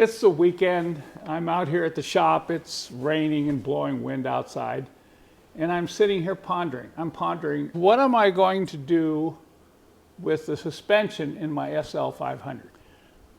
It's the weekend. I'm out here at the shop. It's raining and blowing wind outside. And I'm sitting here pondering. I'm pondering, what am I going to do with the suspension in my SL500?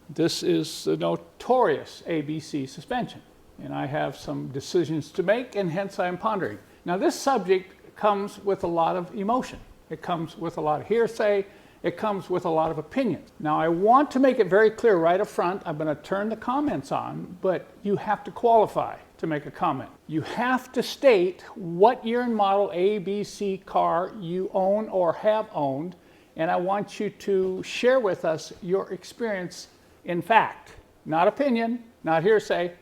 This is the notorious ABC suspension. And I have some decisions to make, and hence I'm pondering. Now, this subject comes with a lot of emotion. It comes with a lot of hearsay. It comes with a lot of opinions. Now, I want to make it very clear right up front. I'm going to turn the comments on, but you have to qualify to make a comment. You have to state what year and model ABC car you own or have owned, and I want you to share with us your experience in fact, not opinion, not hearsay,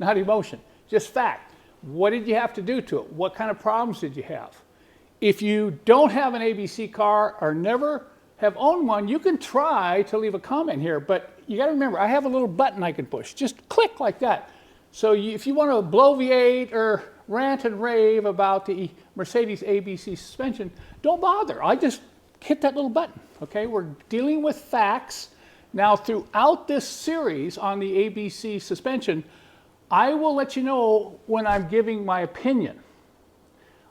not emotion, just fact. What did you have to do to it? What kind of problems did you have? If you don't have an ABC car or never have owned one, you can try to leave a comment here, but you got to remember, I have a little button I can push. Just click like that. So if you want to bloviate or rant and rave about the Mercedes ABC suspension, don't bother. I just hit that little button, okay? We're dealing with facts. Now, throughout this series on the ABC suspension, I will let you know when I'm giving my opinion.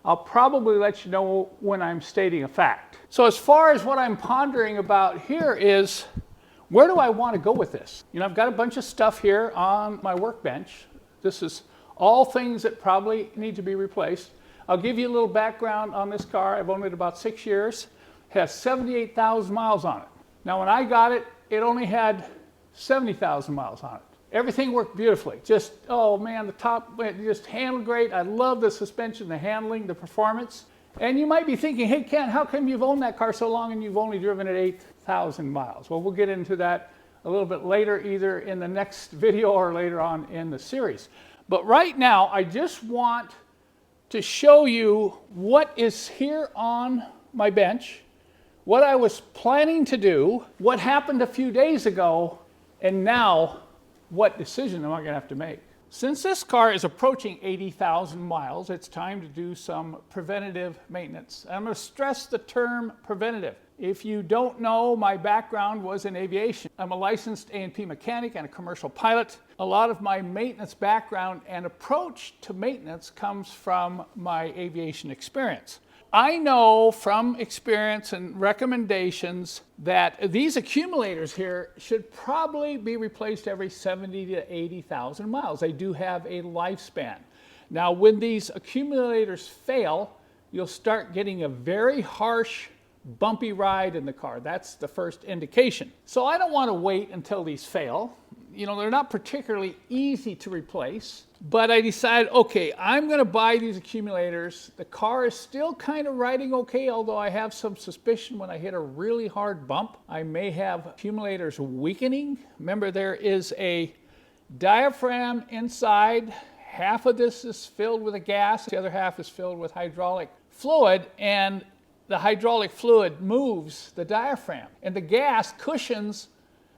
I'll probably let you know when I'm stating a fact. So as far as what I'm pondering about here is, where do I want to go with this? You know, I've got a bunch of stuff here on my workbench. This is all things that probably need to be replaced. I'll give you a little background on this car. I've owned it about 6 years. It has 78,000 miles on it. Now, when I got it, it only had 70,000 miles on it. Everything worked beautifully. Just, oh man, the top, it just handled great. I love the suspension, the handling, the performance. And you might be thinking, hey Ken, how come you've owned that car so long and you've only driven it 8,000 miles? Well, we'll get into that a little bit later, either in the next video or later on in the series. But right now, I just want to show you what is here on my bench, what I was planning to do, what happened a few days ago, and now what decision am I going to have to make? Since this car is approaching 80,000 miles, it's time to do some preventative maintenance. I'm going to stress the term preventative. If you don't know, my background was in aviation. I'm a licensed A&P mechanic and a commercial pilot. A lot of my maintenance background and approach to maintenance comes from my aviation experience. I know from experience and recommendations that these accumulators here should probably be replaced every 70 to 80,000 miles. They do have a lifespan. Now, when these accumulators fail, you'll start getting a very harsh, bumpy ride in the car. That's the first indication. So I don't want to wait until these fail. You know, they're not particularly easy to replace, but I decided, okay, I'm going to buy these accumulators. The car is still kind of riding okay, although I have some suspicion when I hit a really hard bump, I may have accumulators weakening. Remember, there is a diaphragm inside. Half of this is filled with a gas. The other half is filled with hydraulic fluid, and the hydraulic fluid moves the diaphragm, and the gas cushions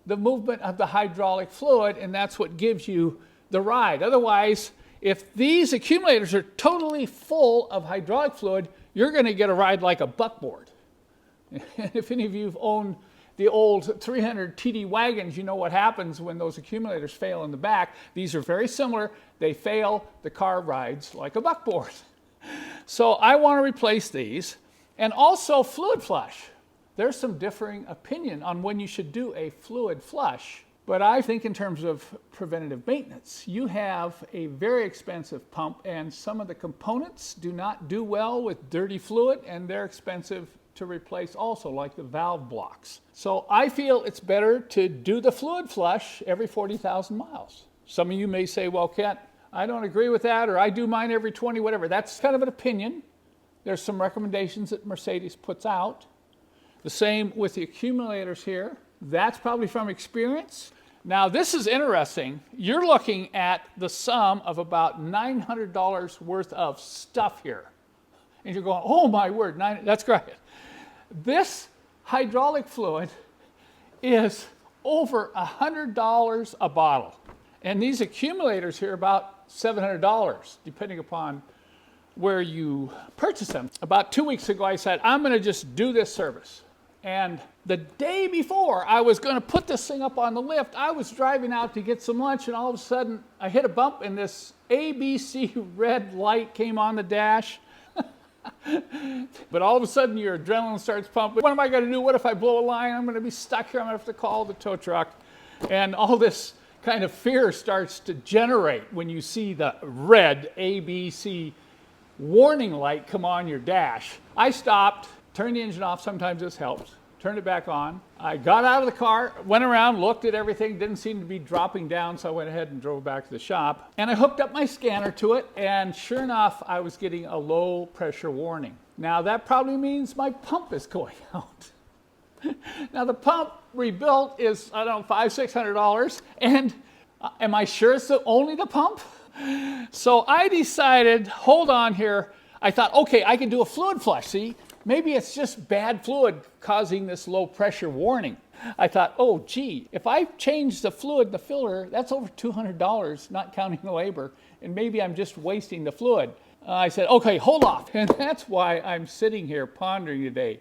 the movement of the hydraulic fluid, and that's what gives you the ride. Otherwise, if these accumulators are totally full of hydraulic fluid, you're going to get a ride like a buckboard. If any of you have owned the old 300 TD wagons, you know what happens when those accumulators fail in the back. These are very similar. They fail, the car rides like a buckboard. So I want to replace these. And also fluid flush. There's some differing opinion on when you should do a fluid flush. But I think in terms of preventative maintenance, you have a very expensive pump, and some of the components do not do well with dirty fluid, and they're expensive to replace also, like the valve blocks. So I feel it's better to do the fluid flush every 40,000 miles. Some of you may say, well, Kent, I don't agree with that, or I do mine every 20, whatever. That's kind of an opinion. There's some recommendations that Mercedes puts out. The same with the accumulators here. That's probably from experience. Now, this is interesting. You're looking at the sum of about $900 worth of stuff here. And you're going, oh my word, that's great. This hydraulic fluid is over $100 a bottle. And these accumulators here are about $700, depending upon where you purchase them. About 2 weeks ago, I said, I'm going to just do this service. And the day before I was going to put this thing up on the lift, I was driving out to get some lunch, and all of a sudden I hit a bump and this ABC red light came on the dash. But all of a sudden your adrenaline starts pumping. What am I going to do? What if I blow a line? I'm going to be stuck here. I'm going to have to call the tow truck. And all this kind of fear starts to generate when you see the red ABC warning light come on your dash. I stopped, turned the engine off. Sometimes this helps. Turned it back on. I got out of the car, went around, looked at everything, didn't seem to be dropping down, so I went ahead and drove back to the shop. And I hooked up my scanner to it, and sure enough, I was getting a low pressure warning. Now that probably means my pump is going out. Now the pump rebuilt is, I don't know, $500-600, and am I sure it's only the pump? So I decided, hold on here. I thought, okay, I can do a fluid flush, see? Maybe it's just bad fluid causing this low pressure warning. I thought, oh gee, if I change the fluid in the filter, that's over $200, not counting the labor, and maybe I'm just wasting the fluid. I said, okay, hold off. And that's why I'm sitting here pondering today.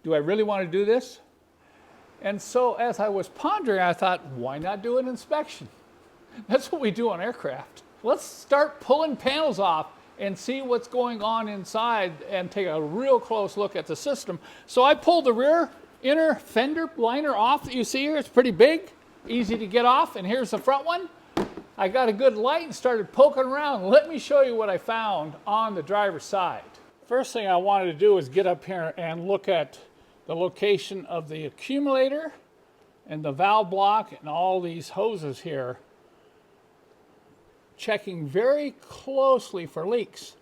Do I really want to do this? And so as I was pondering, I thought, why not do an inspection? That's what we do on aircraft. Let's start pulling panels off and see what's going on inside and take a real close look at the system. So I pulled the rear inner fender liner off that you see here. It's pretty big, easy to get off, and here's the front one. I got a good light and started poking around. Let me show you what I found on the driver's side. First thing I wanted to do is get up here and look at the location of the accumulator and the valve block and all these hoses here, checking very closely for leaks,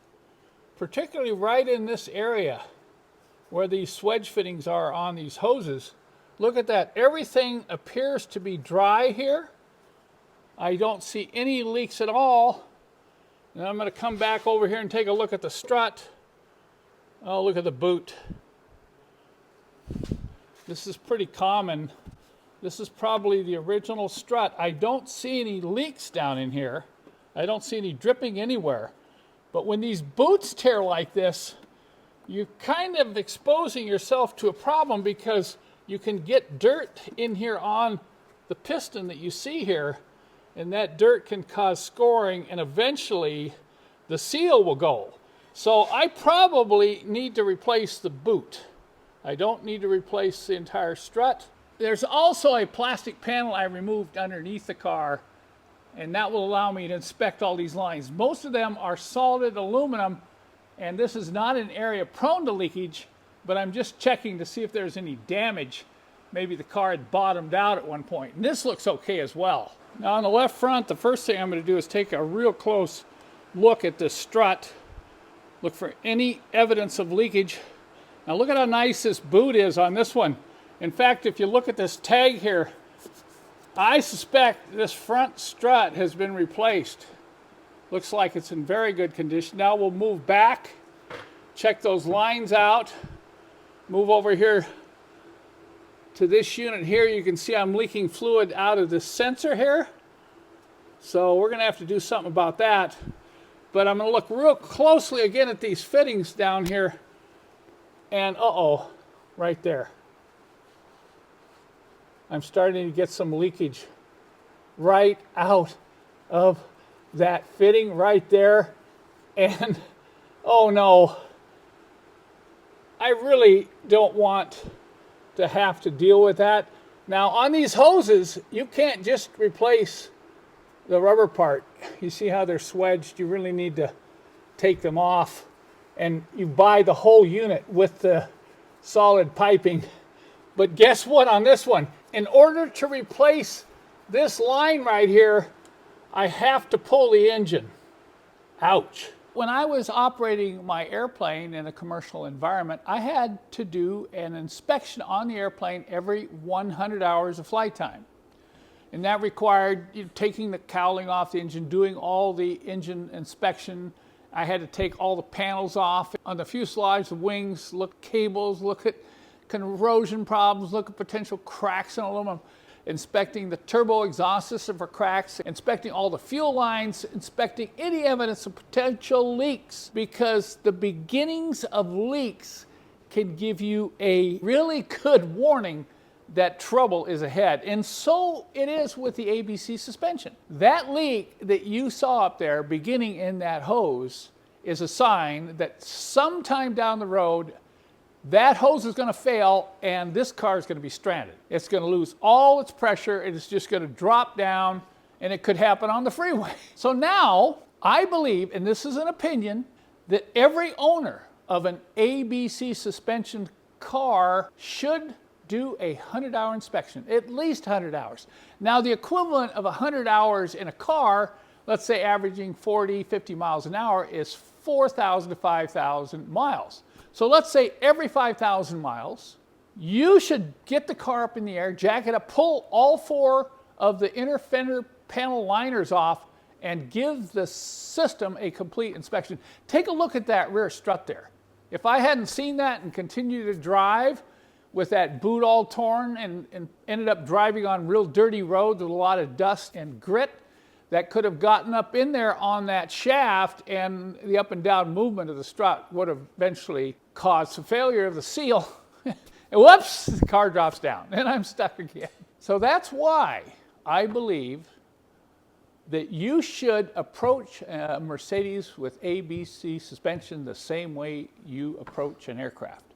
particularly right in this area where these swedge fittings are on these hoses. Look at that. Everything appears to be dry here. I don't see any leaks at all. Now I'm going to come back over here and take a look at the strut. Oh, look at the boot. This is pretty common. This is probably the original strut. I don't see any leaks down in here. I don't see any dripping anywhere. But when these boots tear like this, you're kind of exposing yourself to a problem because you can get dirt in here on the piston that you see here, and that dirt can cause scoring, and eventually the seal will go. So I probably need to replace the boot. I don't need to replace the entire strut. There's also a plastic panel I removed underneath the car, and that will allow me to inspect all these lines. Most of them are solid aluminum, and this is not an area prone to leakage, but I'm just checking to see if there's any damage. Maybe the car had bottomed out at one point. And this looks okay as well. Now on the left front, the first thing I'm going to do is take a real close look at this strut. Look for any evidence of leakage. Now look at how nice this boot is on this one. In fact, if you look at this tag here, I suspect this front strut has been replaced. Looks like it's in very good condition. Now we'll move back, check those lines out, move over here to this unit here. You can see I'm leaking fluid out of this sensor here. So we're going to have to do something about that. But I'm going to look real closely again at these fittings down here. And uh-oh, right there. I'm starting to get some leakage right out of that fitting right there. And oh no, I really don't want to have to deal with that. Now on these hoses, you can't just replace the rubber part. You see how they're swedged? You really need to take them off, and you buy the whole unit with the solid piping. But guess what on this one? In order to replace this line right here, I have to pull the engine. Ouch. When I was operating my airplane in a commercial environment, I had to do an inspection on the airplane every 100 hours of flight time. And that required taking the cowling off the engine, doing all the engine inspection. I had to take all the panels off on the fuselage, the wings, look at cables, look at corrosion problems, look at potential cracks in aluminum, inspecting the turbo exhaust system for cracks, inspecting all the fuel lines, inspecting any evidence of potential leaks, because the beginnings of leaks can give you a really good warning that trouble is ahead. And so it is with the ABC suspension. That leak that you saw up there beginning in that hose is a sign that sometime down the road, that hose is going to fail and this car is going to be stranded. It's going to lose all its pressure and it's just going to drop down, and it could happen on the freeway. So now I believe, and this is an opinion, that every owner of an ABC suspension car should do a 100-hour inspection, at least 100 hours. Now the equivalent of 100 hours in a car, let's say averaging 40, 50 miles an hour, is 4,000 to 5,000 miles. So let's say every 5,000 miles, you should get the car up in the air, jack it up, pull all 4 of the inner fender panel liners off, and give the system a complete inspection. Take a look at that rear strut there. If I hadn't seen that and continued to drive with that boot all torn and ended up driving on real dirty roads with a lot of dust and grit, that could have gotten up in there on that shaft, and the up and down movement of the strut would have eventually caused the failure of the seal. And whoops, the car drops down and I'm stuck again. So that's why I believe that you should approach a Mercedes with ABC suspension the same way you approach an aircraft.